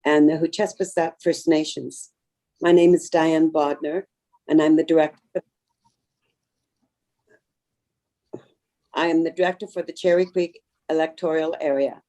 and the Huchespesat First Nations. My name is Diane Bodner, and I'm the director. I am the director for the Cherry Creek electoral area.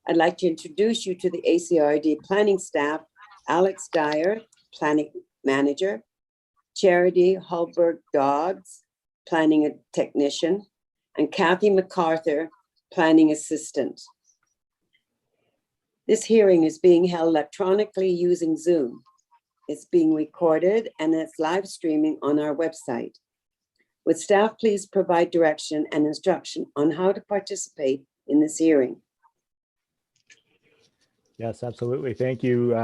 I'd like to introduce you to the ACRD planning staff: Alex Dyer, planning manager; Charity Hallberg Dodds, planning technician; and Kathy MacArthur, planning assistant. This hearing is being held electronically using Zoom. It's being recorded and it's live streaming on our website. Would staff please provide direction and instruction on how to participate in this hearing? Yes, absolutely. Thank you.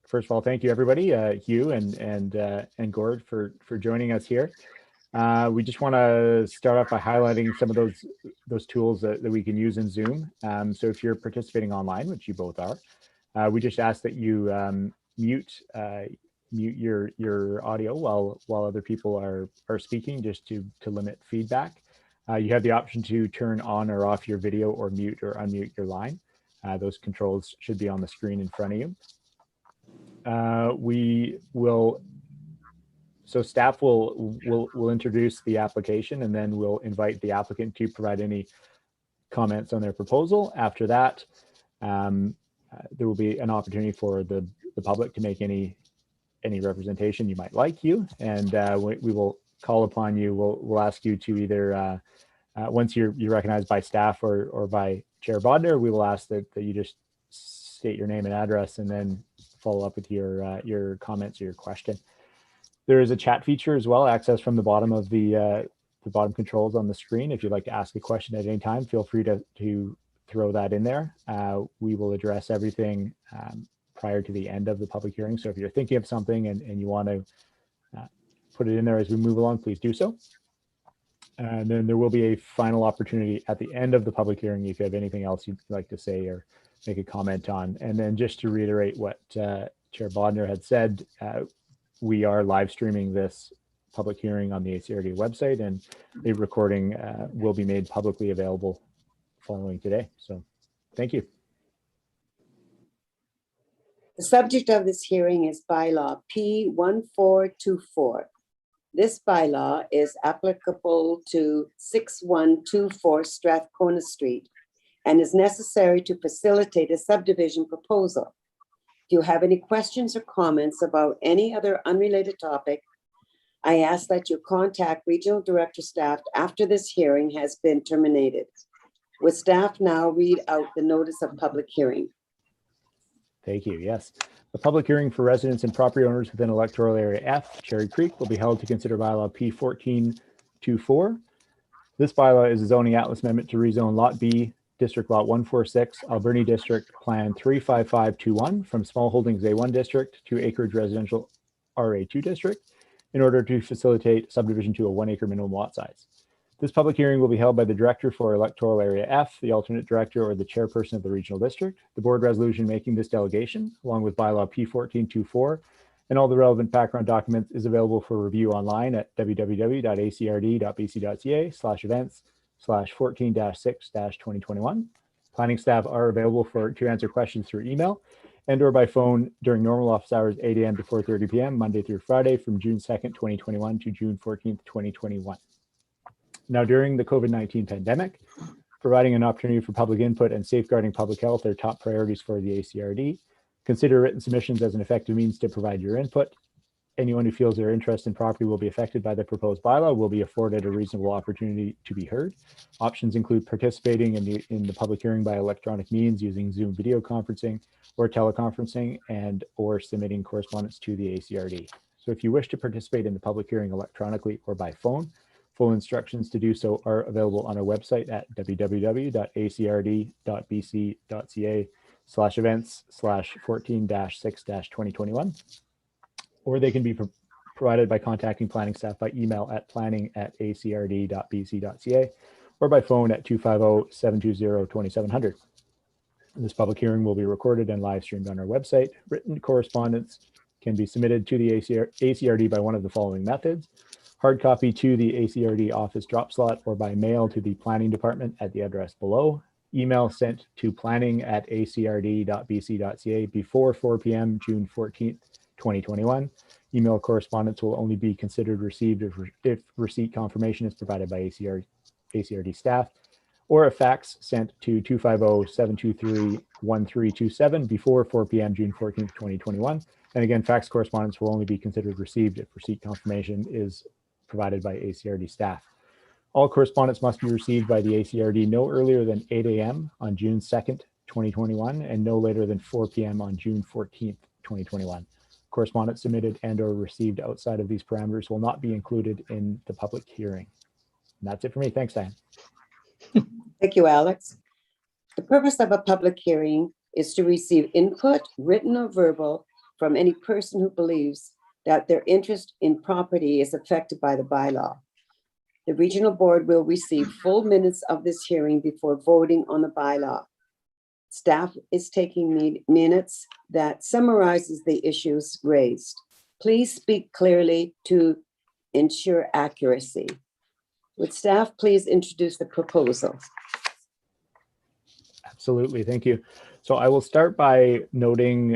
First of all, thank you everybody, Hugh and Gord for joining us here. We just want to start off by highlighting some of those tools that we can use in Zoom. So if you're participating online, which you both are, we just ask that you mute your audio while other people are speaking, just to limit feedback. You have the option to turn on or off your video or mute or unmute your line. Those controls should be on the screen in front of you. So staff will introduce the application, and then we'll invite the applicant to provide any comments on their proposal. After that, there will be an opportunity for the public to make any representation you might like, you, and we will call upon you. We'll ask you to either once you're recognized by staff or by Chair Bodner, we will ask that you just state your name and address, and then follow up with your comments or your question. There is a chat feature as well, accessed from the bottom of the bottom controls on the screen. If you'd like to ask a question at any time, feel free to throw that in there. We will address everything prior to the end of the public hearing. So if you're thinking of something and you want to put it in there as we move along, please do so. And then there will be a final opportunity at the end of the public hearing if you have anything else you'd like to say or make a comment on. And then just to reiterate what Chair Bodner had said, we are live streaming this public hearing on the ACRD website, and a recording will be made publicly available following today. So thank you. The subject of this hearing is bylaw P1424. This bylaw is applicable to 6124 Strathcona Street and is necessary to facilitate a subdivision proposal. If you have any questions or comments about any other unrelated topic, I ask that you contact Regional Director staff after this hearing has been terminated. Would staff now read out the notice of public hearing? Thank you. Yes. The public hearing for residents and property owners within electoral area F, Cherry Creek, will be held to consider bylaw P1424. This bylaw is a zoning atlas amendment to rezone Lot B, District Lot 146, Alberni District Plan 35521 from Small Holdings A1 District to Acreage Residential RA2 District in order to facilitate subdivision to a 1 acre minimum lot size. This public hearing will be held by the Director for Electoral Area F, the alternate director, or the chairperson of the regional district. The board resolution making this delegation, along with bylaw P1424 and all the relevant background documents, is available for review online at www.acrd.bc.ca/events/14-6-2021. Planning staff are available to answer questions through email and or by phone during normal office hours 8 a.m. to 4:30 p.m. Monday through Friday from June 2nd, 2021 to June 14th, 2021. Now, during the COVID-19 pandemic, providing an opportunity for public input and safeguarding public health are top priorities for the ACRD. Consider written submissions as an effective means to provide your input. Anyone who feels their interest in property will be affected by the proposed bylaw will be afforded a reasonable opportunity to be heard. Options include participating in the public hearing by electronic means using Zoom video conferencing or teleconferencing, and or submitting correspondence to the ACRD. So if you wish to participate in the public hearing electronically or by phone, full instructions to do so are available on our website at www.acrd.bc.ca/events/14-6-2021, or they can be provided by contacting planning staff by email at planning@acrd.bc.ca or by phone at 250-720-2700. This public hearing will be recorded and live streamed on our website. Written correspondence can be submitted to the ACRD by one of the following methods: hard copy to the ACRD office drop slot or by mail to the planning department at the address below, email sent to planning@acrd.bc.ca before 4 p.m. June 14th, 2021. Email correspondence will only be considered received if receipt confirmation is provided by ACRD staff, or a fax sent to 250-723-1327 before 4 p.m. June 14th, 2021. And again, fax correspondence will only be considered received if receipt confirmation is provided by ACRD staff. All correspondence must be received by the ACRD no earlier than 8 a.m. on June 2nd, 2021, and no later than 4 p.m. on June 14th, 2021. Correspondence submitted and or received outside of these parameters will not be included in the public hearing. And that's it for me. Thanks, Diane. Thank you, Alex. The purpose of a public hearing is to receive input, written or verbal, from any person who believes that their interest in property is affected by the bylaw. The regional board will receive full minutes of this hearing before voting on the bylaw. Staff is taking minutes that summarizes the issues raised. Please speak clearly to ensure accuracy. Would staff please introduce the proposal? Absolutely, thank you. So I will start by noting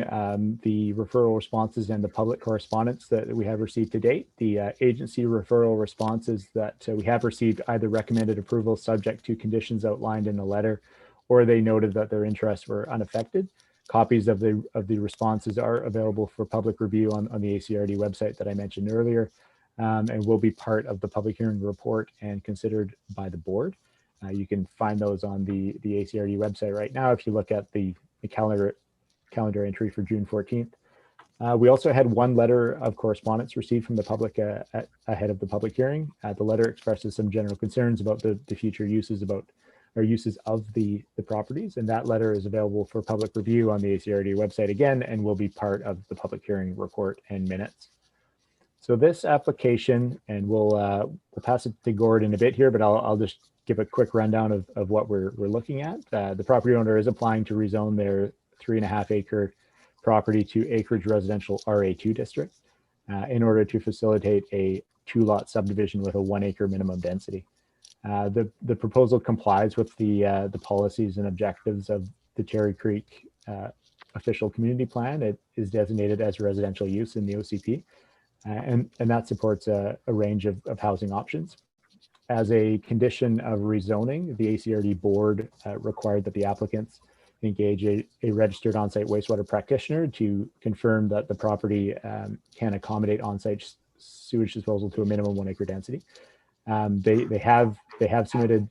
the referral responses and the public correspondence that we have received to date. The agency referral responses that we have received either recommended approval subject to conditions outlined in the letter, or they noted that their interests were unaffected. Copies of the responses are available for public review on the ACRD website that I mentioned earlier, and will be part of the public hearing report and considered by the board. You can find those on the ACRD website right now if you look at the calendar entry for June 14th. We also had one letter of correspondence received from the public ahead of the public hearing. The letter expresses some general concerns about the future uses of the properties, and that letter is available for public review on the ACRD website again and will be part of the public hearing report and minutes. So this application, and we'll pass it to Gord in a bit here, but I'll just give a quick rundown of what we're looking at. The property owner is applying to rezone their 3.5 acre property to acreage residential RA2 district in order to facilitate a 2-lot subdivision with a 1 acre minimum density. The proposal complies with the policies and objectives of the Cherry Creek official community plan. It is designated as residential use in the OCP, and that supports a range of housing options. As a condition of rezoning, the ACRD board required that the applicants engage a registered on-site wastewater practitioner to confirm that the property can accommodate on-site sewage disposal to a minimum 1 acre density. They have submitted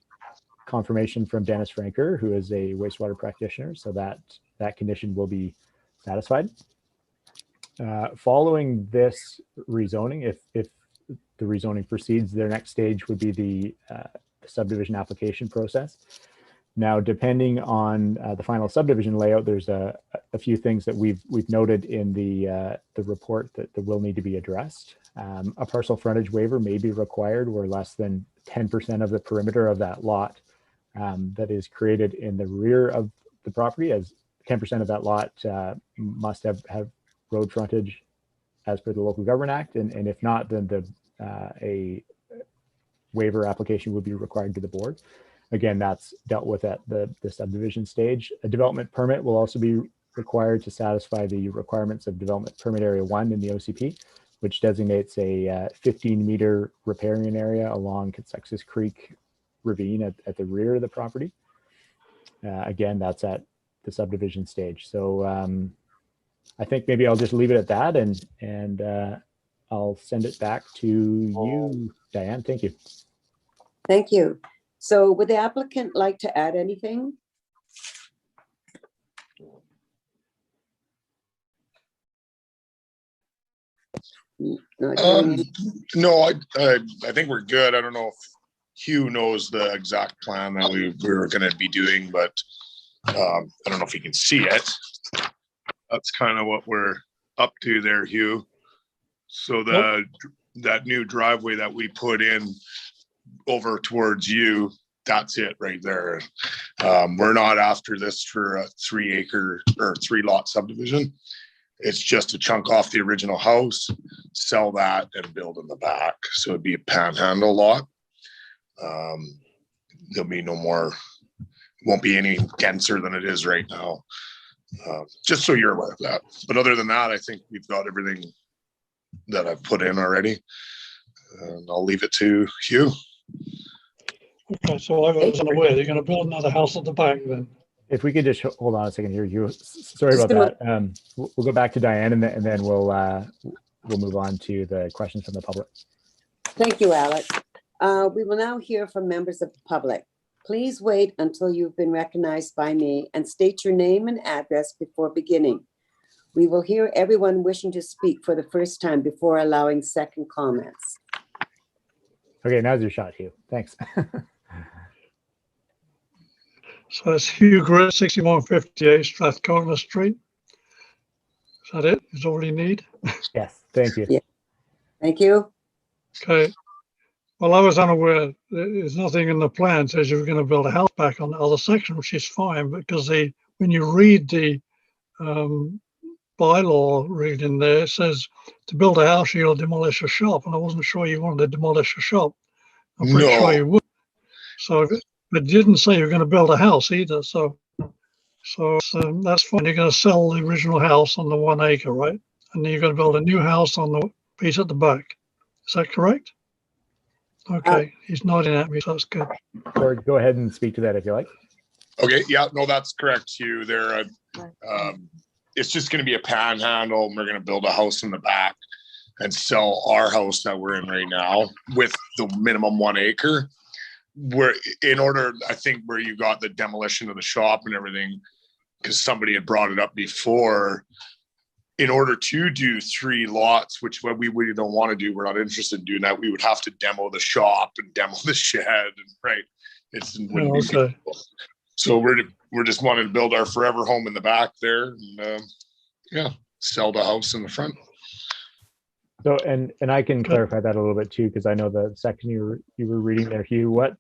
confirmation from Dennis Franker, who is a wastewater practitioner, so that condition will be satisfied. Following this rezoning, if the rezoning proceeds, their next stage would be the subdivision application process. Now, depending on the final subdivision layout, there's a few things that we've noted in the report that will need to be addressed. A parcel frontage waiver may be required where less than 10% of the perimeter of that lot that is created in the rear of the property, as 10% of that lot must have road frontage as per the Local Government Act, and if not, then a waiver application would be required to the board. Again, that's dealt with at the subdivision stage. A development permit will also be required to satisfy the requirements of Development Permit Area 1 in the OCP, which designates a 15-meter riparian area along Consexus Creek ravine at the rear of the property. Again, that's at the subdivision stage. So I think maybe I'll just leave it at that, and I'll send it back to you, Diane. Thank you. Thank you. So would the applicant like to add anything? No, I think we're good. I don't know if Hugh knows the exact plan that we were going to be doing, but I don't know if you can see it. That's kind of what we're up to there, Hugh. So that new driveway that we put in over towards you, that's it right there. We're not after this for a 3 acre or 3 lot subdivision. It's just a chunk off the original house, sell that and build in the back. So it'd be a panhandle lot. There'll be no more won't be any denser than it is right now. Just so you're aware of that. But other than that, I think we've got everything that I've put in already. And I'll leave it to Hugh. Okay, so I was unaware they're going to build another house at the back then. If we could just hold on a second here, Hugh. Sorry Just about a that. We'll go back to Diane, and then we'll move on to the questions from the public. Thank you, Alex. We will now hear from members of the public. Please wait until you've been recognized by me and state your name and address before beginning. We will hear everyone wishing to speak for the first time before allowing second comments. Okay, now's your shot, Hugh. Thanks. So it's Hugh Grit, 6158 Strathcona Street. Is that it? Is all you need? Yes, thank you. Yeah. Thank you. Okay. Well, I was unaware. There's nothing in the plan that says you're going to build a house back on the other section, which is fine, because when you read the bylaw reading there, it says to build a house, you'll demolish a shop, and I wasn't sure you wanted to demolish a shop. I'm pretty sure you would. So it didn't say you're going to build a house either. So that's fine. You're going to sell the original house on the 1 acre, right? And then you're going to build a new house on the piece at the back. Is that correct? Okay, he's nodding at me, so that's good. Or go ahead and speak to that if you like. Okay, yeah, no, that's correct, Hugh. There, it's just going to be a panhandle, and we're going to build a house in the back and sell our house that we're in right now with the minimum 1 acre. Where in order, I think where you got the demolition of the shop and everything, because somebody had brought it up before, in order to do 3 lots, which what we don't want to do, we're not interested in doing that. We would have to demo the shop and demo the shed, and right. Wouldn't be feasible. So we're just wanting to build our forever home in the back there, and yeah, sell the house in the front. So, and I can clarify that a little bit too, because I know the section you were reading there, Hugh. What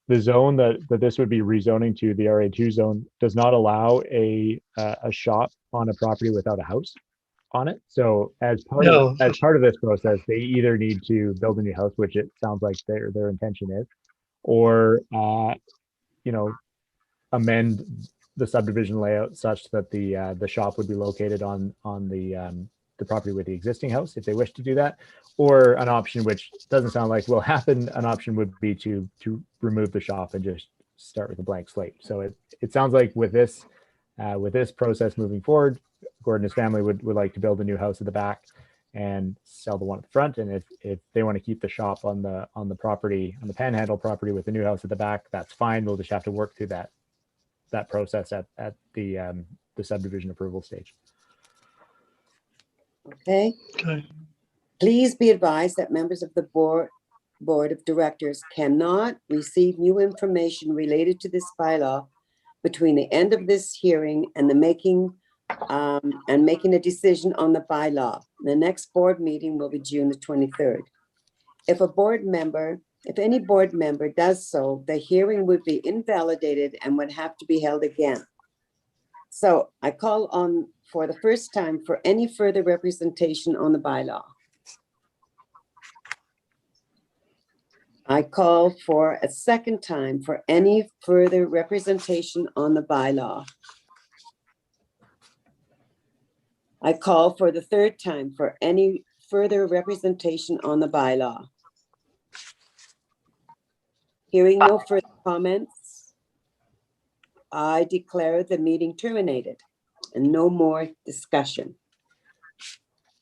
the zone that this would be rezoning to, the RA2 zone, does not allow a shop on a property without a house on it. So as part of this process, they either need to build a new house, which it sounds like their intention is, or amend the subdivision layout such that the shop would be located on the property with the existing house if they wish to do that. Or an option, which doesn't sound like will happen, an option would be to remove the shop and just start with a blank slate. So it sounds like with this process moving forward, Gordon and his family would like to build a new house at the back and sell the one at the front. And if they want to keep the shop on the property, on the Panhandle property with the new house at the back, that's fine. We'll just have to work through that process at the subdivision approval stage. Okay. Please be advised that members of the board of directors cannot receive new information related to this bylaw between the end of this hearing and the making a decision on the bylaw. The next board meeting will be June the 23rd. If any board member does so, the hearing would be invalidated and would have to be held again. So I call on for the first time for any further representation on the bylaw. I call for a second time for any further representation on the bylaw. I call for the third time for any further representation on the bylaw. Hearing no further comments, I declare the meeting terminated and no more discussion.